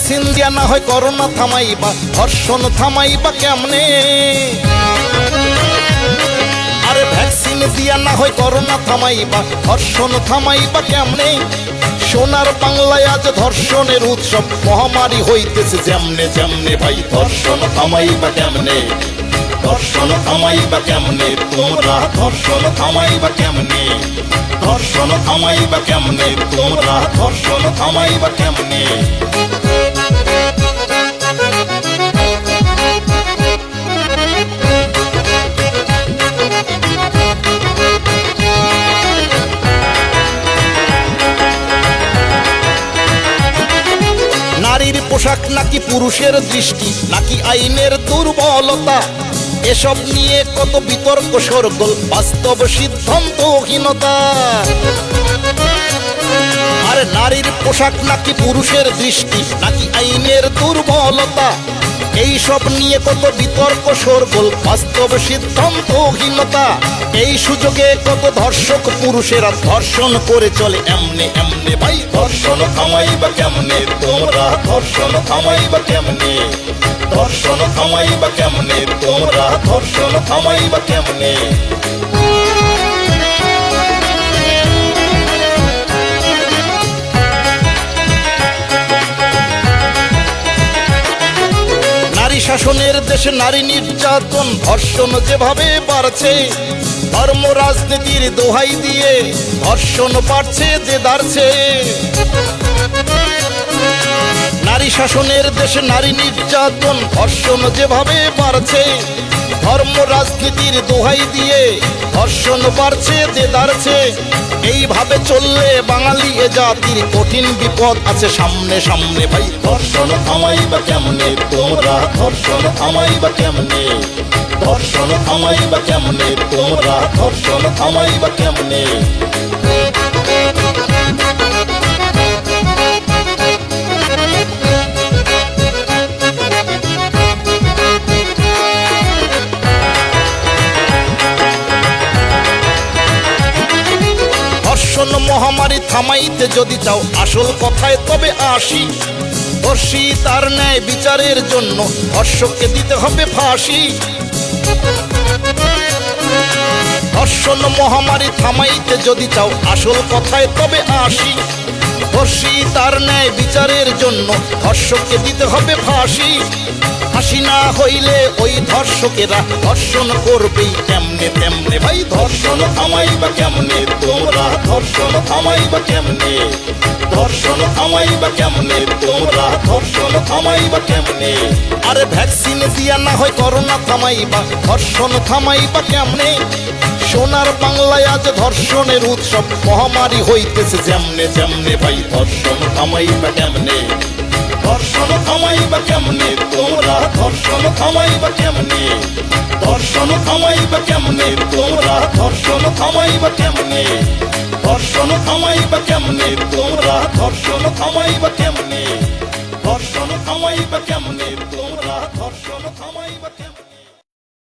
Vaccine দিয়া না হয় করোনা থামাইবা, ধর্ষণ থামাইবা কেমনে? আরে ভ্যাকসিন দিয়া না হয় করোনা থামাইবা, ধর্ষণ থামাইবা কেমনে? সোনার বাংলায় আজ ধর্ষণের উৎসব, মহামারী হইতেছে যেমনে যেমনে। ভাই ধর্ষণ থামাইবা কেমনে? ধর্ষণ থামাইবা কেমনে তোমরা? ধর্ষণ থামাইবা কেমনে? ধর্ষণ থামাইবা কেমনে তোমরা? ধর্ষণ থামাইবা কেমনে? নারীর পোশাক নাকি পুরুষের দৃষ্টি, নাকি আইনের দুর্বলতা, এসব নিয়ে কত বিতর্ক শোরগোল, বাস্তব সিদ্ধান্তহীনতা। আরে নারীর পোশাক নাকি পুরুষের দৃষ্টি, নাকি আইনের দুর্বলতা, এইসব নিয়ে কত বিতর্ক শোরগোল, বাস্তব সিদ্ধান্তহীনতা। এই সুযোগে কত ধর্ষক পুরুষেরা ধর্ষণ করে চলে এমনে এমনে। ভাই ধর্ষণ থামাইবা কেমনে তোমরা? ধর্ষণ থামাইবা কেমনে? ধর্ষণ থামাইবা কেমনে তোমরা? ধর্ষণ থামাইবা কেমনে? নারী শাসনের দেশে নারী নির্যাতন, ধর্ষণ যেভাবে বাড়ছে, ধর্ম রাজনীতির দোহাই দিয়ে ধর্ষণ বাড়ছে যে দাঁড়ছে। নারী শাসনের দেশে নারী নির্যাতন, ধর্ষণ যেভাবে বাড়ছে, ধর্ম রাজনীতির দোহাই দিয়ে ধর্ষণ বাড়ছে যে দাঁড়ছে। এইভাবে চললে বাঙালি এ জাতির কঠিন বিপদ আছে সামনে সামনে। ভাই ধর্ষণ থামাইবা কেমনে তোমরা? ধর্ষণ থামাইবা কেমনে? ধর্ষণ থামাইবা কেমনে তোমরা? ধর্ষণ থামাইবা কেমনে? ধর্ষণ মহামারী থামাইতে যদি চাও আসল কথায় তবে আসি। দোষী তার ন্যায় বিচারের জন্য ধর্ষককে দিতে হবে ফাঁসি। ধর্ষণ মহামারী থামাইতে যদি চাও আসল কথায় তবে আসি। দোষী তার ন্যায় বিচারের জন্য ধর্ষককে দিতে হবে ফাঁসি। ফাঁসি না হইলে ওই ধর্ষকেরা ধর্ষণ করবেই তেমনে তেমনে। ভাই ধর্ষণ থামাইবা কেমনে তোমরা? ধর্ষণ থামাইবা কেমনে? ধর্ষণ থামাইবা কেমনে তোমরা? ধর্ষণ থামাইবা কেমনে? আরে ভ্যাকসিন দিয়া না হয় করোনা থামাইবা, ধর্ষণ থামাইবা কেমনে? সোনার বাংলায় আজ ধর্ষণের উৎসব, মহামারী হইতেছে যেমনে যেমনে। ভাই ধর্ষণ থামাইবা কেমনে? ধর্ষণ থামাইবা কেমনে তোমরা? ধর্ষণ থামাইবা কেমনে? ধর্ষণ থামাইবা কেমনে তোমরা? ধর্ষণ থামাইবা কেমনে? ধর্ষণ থামাইবা কেমনে তোমরা? ধর্ষণ থামাইবা কেমনে? ধর্ষণ থামাইবা কেমনে?